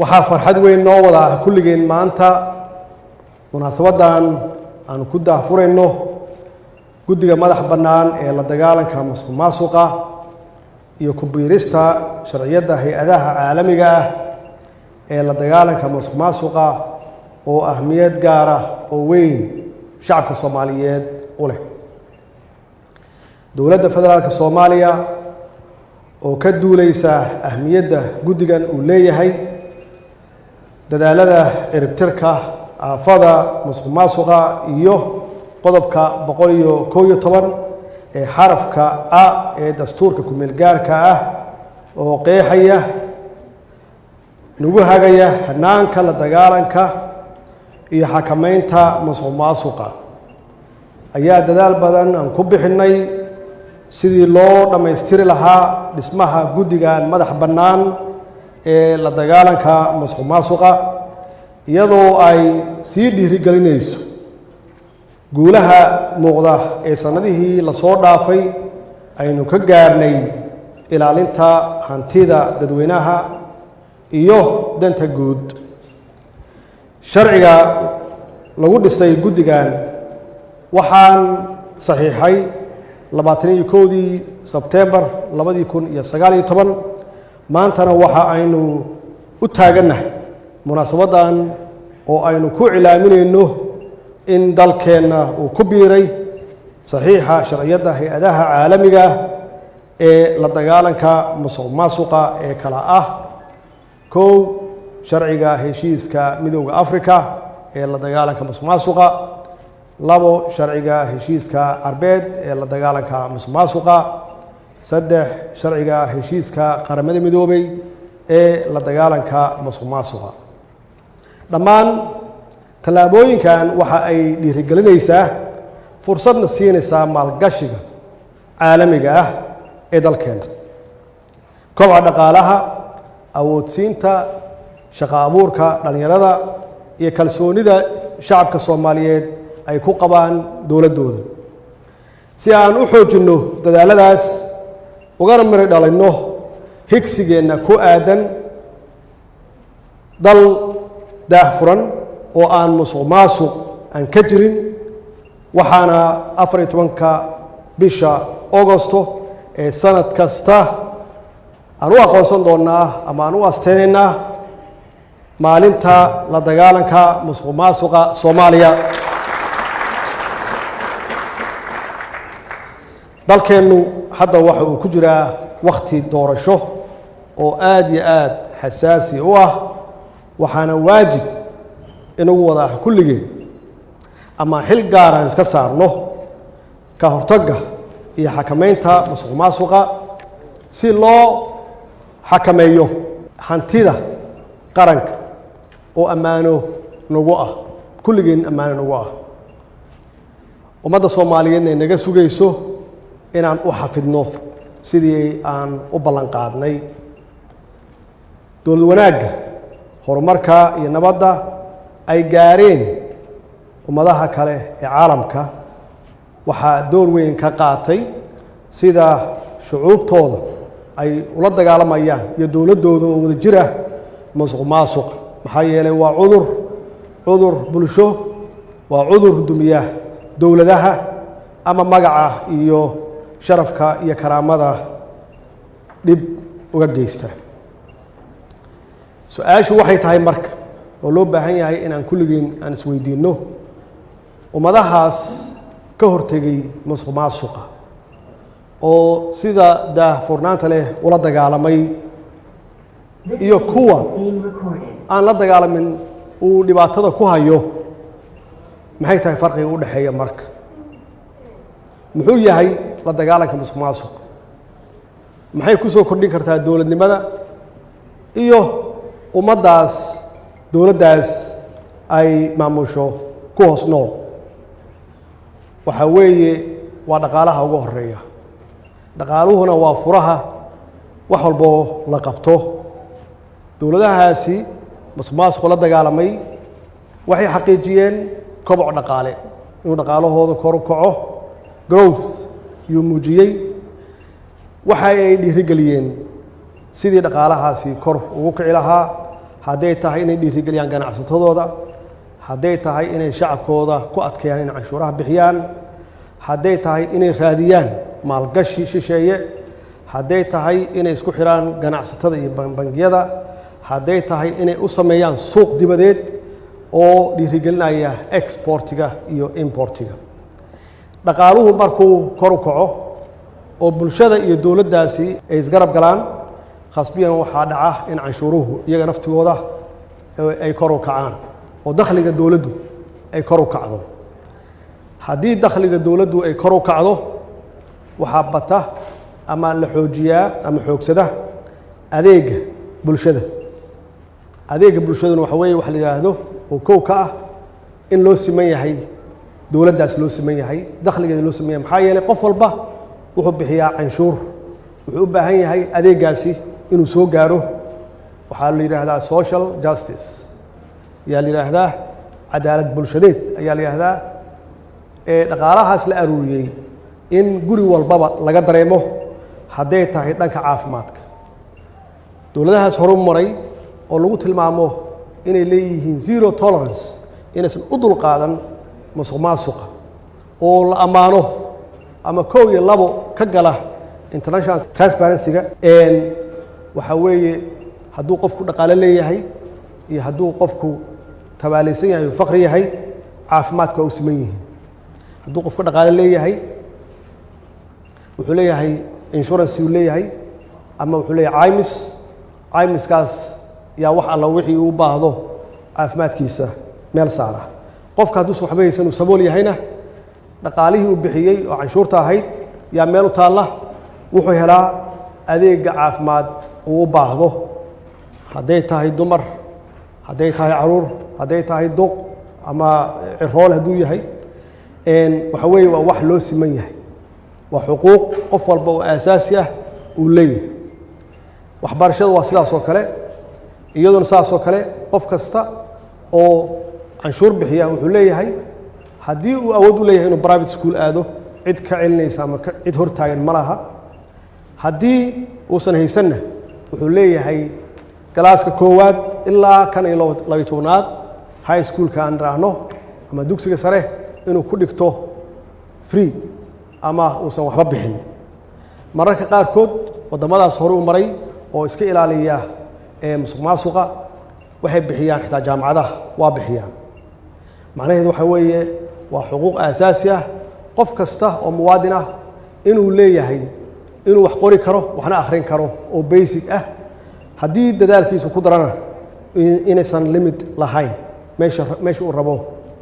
waxaa farxad weyn noo wada kulligeen maanta munaasabadan aan ku daahfurayno guddiga madax bannaan ee la dagaalanka musuqmaasuqa iyo ku biirista sharciyada hay-adaha caalamiga ah ee la dagaalanka musuqmaasuqa oo ahmiyad gaar ah oo weyn shacabka Soomaaliyeed u leh. dowladda federaalka Soomaaliya oo ka duuleysa ahmiyadda guddigan uu leeyahay dadaalada ciribtirka aafada musuqmaasuqa iyo qodobka 111 ee xarafka A ee dastuurka ku-meel gaarka ah oo qeexaya nagu hagaya hanaanka la dagaalanka iyo xakameynta musuqmaasuqa ayaa dadaal badan aan ku bixinay sidii loo dhammaystiri lahaa dhismaha guddigan madax bannaan ee la dagaalanka musuqmaasuqa iyadoo ay sii dhiirigelinayso guulaha muuqda ee sanadihii la soo dhaafay aynu ka gaarnay ilaalinta hantida dadweynaha iyo danta guud. sharciga lagu dhisay guddigan waxaan saxiixay 21 Sebtembar 2019 maantana waxa aynu u taaganahay munaasabadan oo aynu ku cilaaminayno in dalkeena uu ku biiray saxiixa sharciyada hay-adaha caalamiga ee la dagaalanka musuqmaasuqa ee kala ah 1 sharciga heshiiska midowga Afrika ee la dagaalanka musuqmaasuqa 2 sharciga heshiiska Carbeed ee la dagaalanka musuqmaasuqa 3 sharciga heshiiska qaramada midoobay ee la dagaalanka musuqmaasuqa. dhammaan tallaabooyinkan waxa ay dhiirigelinaysaa fursadna siinaysaa maalgashiga caalamiga ah ee dalkeena, kobaca dhaqaalaha, awoodsiinta shaqo abuurka dhalinyarada iyo kalsoonida shacabka Soomaaliyeed ay ku qabaan dowladooda. si aan u xoojino dadaaladaas ugana mari dhalayno higsigeena ku aadan dal daahfuran oo aan musuqmaasuq aan ka jirin, waxaana 14 bisha Agoosto ee sanad kasta aan u aqoonsan doonaa ama aan u asteynaynaa maalinta la dagaalanka musuqmaasuqa Soomaaliya. dalkeenu hadda waxa uu ku jiraa waqti doorasho oo aad iyo aad xasaasi u ah, waxaana waajib inagu wada kulligeen ama xil gaar ah iska saarno ka hortagga iyo xakameynta musuqmaasuqa si loo xakameeyo hantida qaranka oo ammaano nagu ah, kulligeen ammaano nagu ah. ummadda Soomaaliyeed ay naga sugayso inaan u xafidno sidii aan u ballan qaadnay. dowlad wanaagga, horumarka iyo nabadda ay gaareen ummadaha kale ee caalamka waxaa door weyn ka qaatay sida shucuubtooda ay ula dagaalamayaan iyo dowladooda oo wada jira musuqmaasuq. maxaa yeelay waa cudur bulsho, waa cudur dumiya dowladaha ama magaca iyo sharafka iyo karaamada dhib uga geysta. su-aashu waxay tahay marka oo loo baahan yahay inaan kulligeen aan isweydiinno ummadahaas ka hortegay musuqmaasuqa oo sida daahfurnaanta leh ula dagaalamay iyo kuwa aan la dagaalamin uu dhibaatada ku hayo, maxay tahay farqiga u dhexeeya marka? muxuu yahay la dagaalanka musuqmaasuqa? maxay ku soo kordhin kartaa dowladnimada iyo ummaddaas dowladdaas ay maamusho ku hoos nool? waxa weeye waa dhaqaalaha ugu horeeya. dhaqaaluhuna waa furaha wax walbo la qabto. dowladahaasi musuqmaasuqa la dagaalamay waxay xaqiijiyeen koboc dhaqaale, inuu dhaqaalahooda kor u kaco, growth yuu muujiyey. waxa ay dhiirigeliyeen sidii dhaqaalahaasi kor ugu kici lahaa hadday tahay inay dhiirigeliyaan ganacsatadooda, hadday tahay inay shacabkooda ku adkeeyaan inay canshuuraha bixiyaan, hadday tahay inay raadiyaan maalgashi shisheeye, hadday tahay inay isku xiraan ganacsatada iyo bangiyada, hadday tahay inay u sameeyaan suuq dibadeed oo dhiirigelinaya exportiga iyo importiga. dhaqaaluhu markuu kor u kaco oo bulshada iyo dowladdaasi ay isgarab galaan, khasbiyan waxaa dhaca in canshuuruhu iyaga naftigooda ay kor u kacaan oo dakhliga dowladdu ay kor u kacdo. haddii dakhliga dowladdu ay kor u kacdo, waxaa bata ama la xoojiyaa ama xoogsada adeega bulshada. adeega bulshaduna waxa weeye waxa la yidhaahdo oo kow ka ah in loo siman yahay, dowladdaas loo siman yahay, dakhligeeda loo siman yahay. maxaa yeelay qof walba wuxuu bixiyaa canshuur, wuxuu u baahan yahay adeegaasi inuu soo gaaro. waxaa la yidhaahdaa social justice, ayaa la yidhaahdaa cadaalad bulshadeed, ayaa la yidhaahdaa dhaqaalahaas la aruuriyey in guri walbaba laga dareemo, hadday tahay dhanka caafimaadka. dowladahaas horu maray oo lagu tilmaamo inay leeyihiin zero tolerance, inaysan u dulqaadan musuqmaasuqa, oo la ammaano ama 1 iyo 2 ka gala international transparency-ga. waxaa weeye hadduu qofku dhaqaale leeyahay iyo hadduu qofku tabaalaysan yahay oo faqri yahay, caafimaadka waa u siman yihiin. hadduu qofku dhaqaale leeyahay, wuxuu leeyahay insurance uu leeyahay, ama wuxuu leeyahay caymiskaas yaa wax alla wixii uu baahdo caafimaadkiisa meel saara. qofka hadduusan waxba haysan uu sabool yahayna, dhaqaalihii uu bixiyey oo canshuurta ahayd yaa meel u taalla, wuxuu helaa adeega caafimaad uu u baahdo, hadday tahay dumar, hadday tahay caruur, hadday tahay duq ama cirool hadduu yahay. waxa weeye waa wax loo siman yahay, waa xuquuq qof walba oo aasaasi ah uu leeyahay. waxbarashada waa sidaas oo kale, iyaduna sidaas oo kale qof kasta oo canshuur bixiya wuxuu leeyahay, haddii uu awood u leeyahay inuu private school aado, cid ka celinaysa ama cid hortaagan ma laha. haddii uusan haysanna, wuxuu leeyahay galaaska 1aad ilaa kan iyo 12aad high schoolka aan raahno ama dugsiga sare inuu ku dhigto free ama uusan waxba bixin. mararka qaarkood waddamadaas hore u maray oo iska ilaaliya musuqmaasuqa waxay bixiyaan xitaa jaamacadaha waa bixiyaan. macnaheedu waxa weeye waa xuquuq aasaasi ah qof kasta oo muwaadin ah inuu leeyahay inuu wax qori karo, waxna akhrin karo oo basic ah. haddii dadaalkiisu ku darana inaysan limit lahayn meesha uu rabo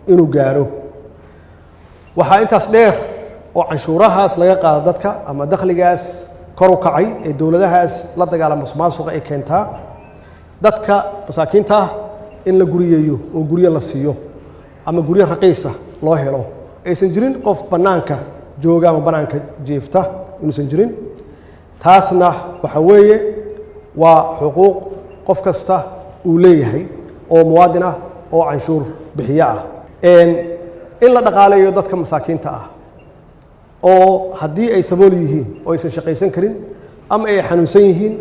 inuu gaaro. waxaa intaas dheer oo canshuurahaas laga qaado dadka ama dakhligaas kor u kacay ee dowladahaas la dagaalama musuqmaasuqa ay keentaa, dadka masaakiinta ah in la guriyeeyo oo guryo la siiyo ama guryo raqiisa loo helo. aysan jirin qof bannaanka jooga ama bannaanka jiifta, inuusan jirin. taasna waxa weeye waa xuquuq qof kasta uu leeyahay oo muwaadin ah oo canshuur bixiye ah. in la dhaqaaleeyo dadka masaakiinta ah oo haddii ay sabool yihiin oo aysan shaqaysan karin, ama ay xanuunsan yihiin,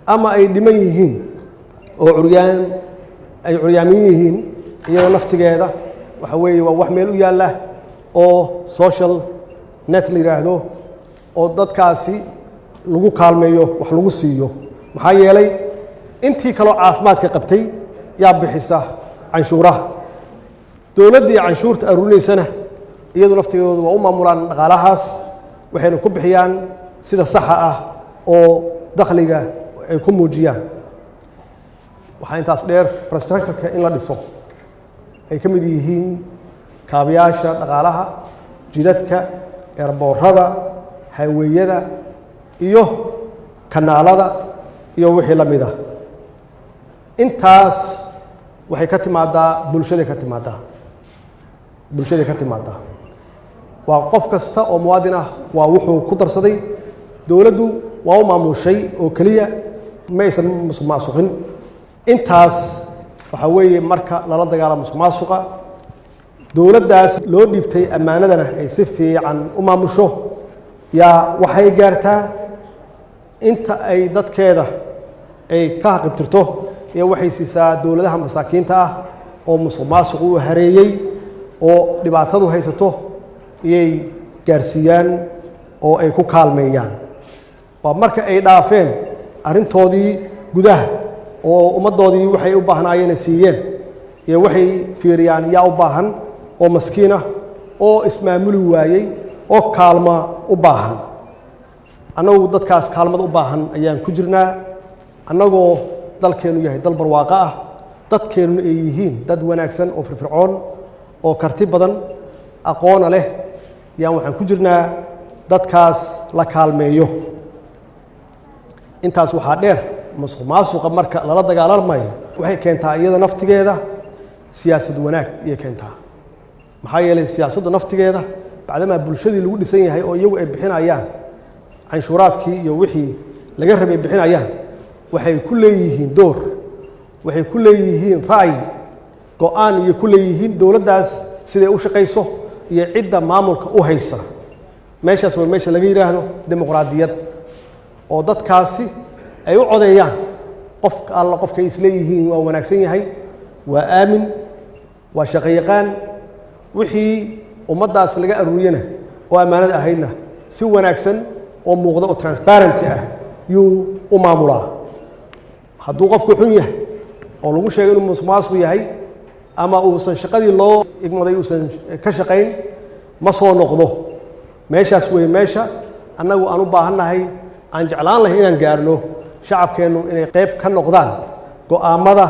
ama ay dhiman yihiin oo ay curyaamin yihiin, iyada naftigeeda waxa weeye waa wax meel u yaalla oo social net la yidhaahdo, oo dadkaasi lagu kaalmeeyo, wax lagu siiyo. maxaa yeelay intii kaloo caafimaadka qabtay yaa bixisa canshuuraha. dowladdii canshuurta aruurinaysana iyadu naftigoodu waa u maamulaan dhaqaalahaas, waxayna ku bixiyaan sida saxa ah oo dakhliga ay ku muujiyaan. waxaa intaas dheer infrastructureka in la dhiso ay ka mid yihiin kaabayaasha dhaqaalaha, jidadka, eerboorada, hayweeyada iyo kanaalada iyo wixii la mid ah. intaas waxay ka timaadaa bulshaday ka timaadaa. waa qof kasta oo muwaadin ah waa wuxuu ku darsaday. dowladdu waa u maamushay oo keliya ma aysan musuqmaasuqin. intaas waxa weeye marka lala dagaalamo musuqmaasuqa, dowladdaas loo dhiibtay ammaanadana ay si fiican u maamusho, yaa waxay gaartaa inta ay dadkeeda ay ka haqibtirto iyo waxay siisaa dowladaha masaakiinta ah oo musuqmaasuq u hareeyey oo dhibaatadu haysato iyay gaarsiiyaan oo ay ku kaalmeeyaan waa marka ay dhaafeen arrintoodii gudaha oo ummaddoodii waxay u baahnaayeen siiyeen iyo waxay fiiriyaan yaa u baahan oo maskiin ah oo ismaamuli waayey oo kaalma u baahan annagu dadkaas kaalmad u baahan ayaan ku jirnaa annagoo dalkeenu yahay dal barwaaqo ah dadkeenu ay yihiin dad wanaagsan oo firfircoon oo karti badan aqoona leh yaan waxaan ku jirnaa dadkaas la kaalmeeyo intaas waxaa dheer musuqmaasuqa marka lala dagaalamayo waxay keentaa iyada naftigeeda siyaasad wanaag ayay keentaa maxaa yeelay siyaasadda naftigeeda bacdamaa bulshadii lagu dhisan yahay oo iyagu ay bixinayaan canshuuraadkii iyo wixii laga rabay bixinayaan waxay ku leeyihiin door waxay ku leeyihiin ra'yi go'aan iyo ku leeyihiin dowladdaas siday u shaqayso iyo cidda maamulka u haysa meeshaas waa meesha laga yidhaahdo dimuqraadiyad oo dadkaasi ay u codeeyaan qofka alla qofkay isleeyihiin waa wanaagsan yahay waa aamin waa shaqo yaqaan wixii ummaddaas laga aruuriyana oo ammaanad ahaydna si wanaagsan oo muuqda oo transparency ah yuu u maamulaa hadduu qofku xun yahay oo lagu sheegay inuu musuqmaasuq yahay ama uusan shaqadii loo igmaday uusan ka shaqayn ma soo noqdo meeshaas weeye meesha annagu aan u baahannahay aan jeclaan lahay inaan gaarno shacabkeennu inay qayb ka noqdaan go'aamada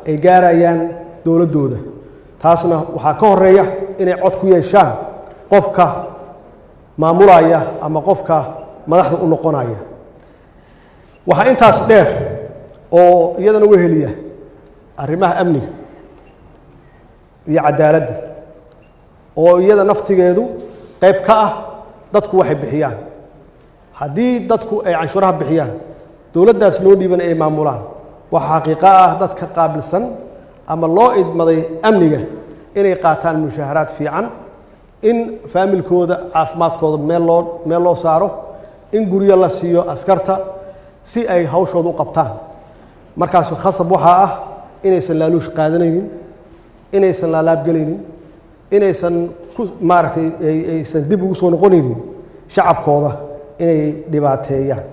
ay gaarayaan dowladdooda taasna waxaa ka horeeya inay cod ku yeeshaan qofka maamulaya ama qofka madaxda u noqonaya waxaa intaas dheer oo iyadana weheliya arrimaha amniga iyo cadaaladda oo iyada naftigeedu qayb ka ah dadku waxay bixiyaan haddii dadku ay canshuuraha bixiyaan dowladdaas loo dhiiban ay maamulaan waxa xaqiiqo ah dadka qaabilsan ama loo idmaday amniga inay qaataan mushaaharaad fiican in faamilkooda caafimaadkooda meel loo saaro in guryo la siiyo askarta si ay hawshooda u qabtaan markaas khasab waxaa ah inaysan laaluush qaadanaynin inaysan laalaabgelaynin inaysan maaragtay aysan dib ugu soo noqonaynin shacabkooda inay dhibaateeyaan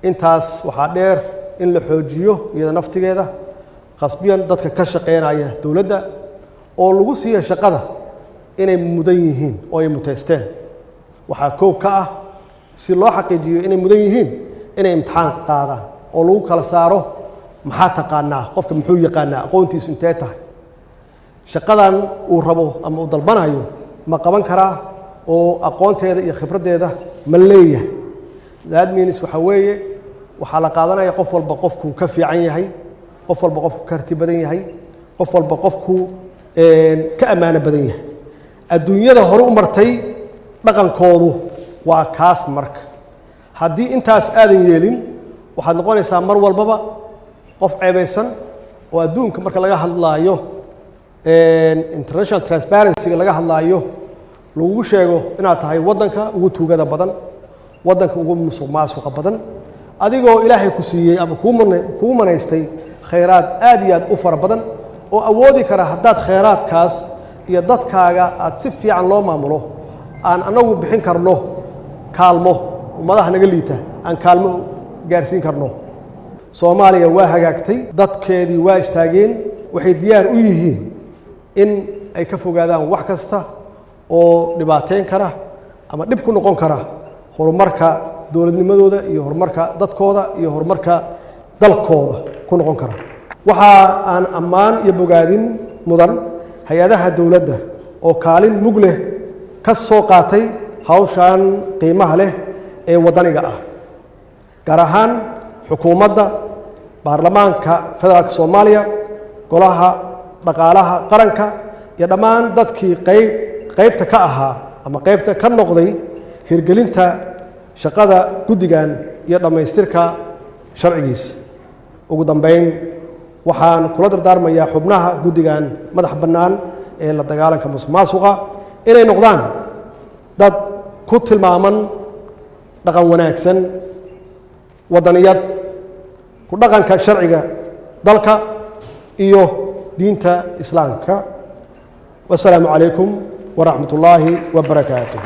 intaas waxaa dheer in la xoojiyo iyada naftigeeda khasbiyan dadka ka shaqeynaya dowladda oo lagu siiya shaqada inay mudan yihiin oo ay muteysteen waxaa koob ka ah si loo xaqiijiyo inay mudan yihiin inay imtixaan qaadaan oo lagu kala saaro maxaa taqaanaa qofka muxuu yaqaanaa aqoontiisu intee tahay shaqadan uu rabo ama uu dalbanayo ma qaban karaa oo aqoonteeda iyo khibraddeeda ma leeyahay that means waxa weeye waxaa la qaadanaya qof walba qofkuu ka fiican yahay qof walba qofku ka karti badan yahay qof walba qofku ka ammaano badan yahay adduunyada hore u martay dhaqankoodu waa kaas marka haddii intaas aadan yeelin waxaad noqonaysaa mar walbaba qof ceebaysan oo adduunka marka laga hadlaayo international transparency-ga laga hadlaayo lagugu sheego inaad tahay waddanka ugu tuugada badan waddanka ugu musuqmaasuqa badan adigoo ilaahay ku siiyey ama kugu manaystay khayraad aad iyo aad u fara badan oo awoodi kara haddaad khayraadkaas iyo dadkaaga aad si fiican loo maamulo aan annagu bixin karno kaalmo ummadaha naga liita aan kaalmo gaarsiin karno soomaaliya waa hagaagtay dadkeedii waa istaageen waxay diyaar u yihiin in ay ka fogaadaan wax kasta oo dhibaateyn kara ama dhib ku noqon kara horumarka dowladnimadooda iyo horumarka dadkooda iyo horumarka dalkooda ku noqon kara waxa aan ammaan iyo bogaadin mudan hay-adaha dowladda oo kaalin mug leh ka soo qaatay hawshan qiimaha leh ee waddaniga ah gaar ahaan xukuumadda baarlamaanka federaalka soomaaliya golaha dhaqaalaha qaranka iyo dhammaan dadkii qaybta ka ahaa ama qaybta ka noqday hirgelinta shaqada guddigan iyo dhammaystirka sharcigiisa ugu dambeyn waxaan kula dardaarmayaa xubnaha guddigan madax bannaan ee la dagaalanka musuqmaasuqa inay noqdaan dad ku tilmaaman dhaqan wanaagsan waddaniyad ku dhaqanka sharciga dalka iyo diinta islaamka. والسلام عليكم ورحمة الله وبركاته.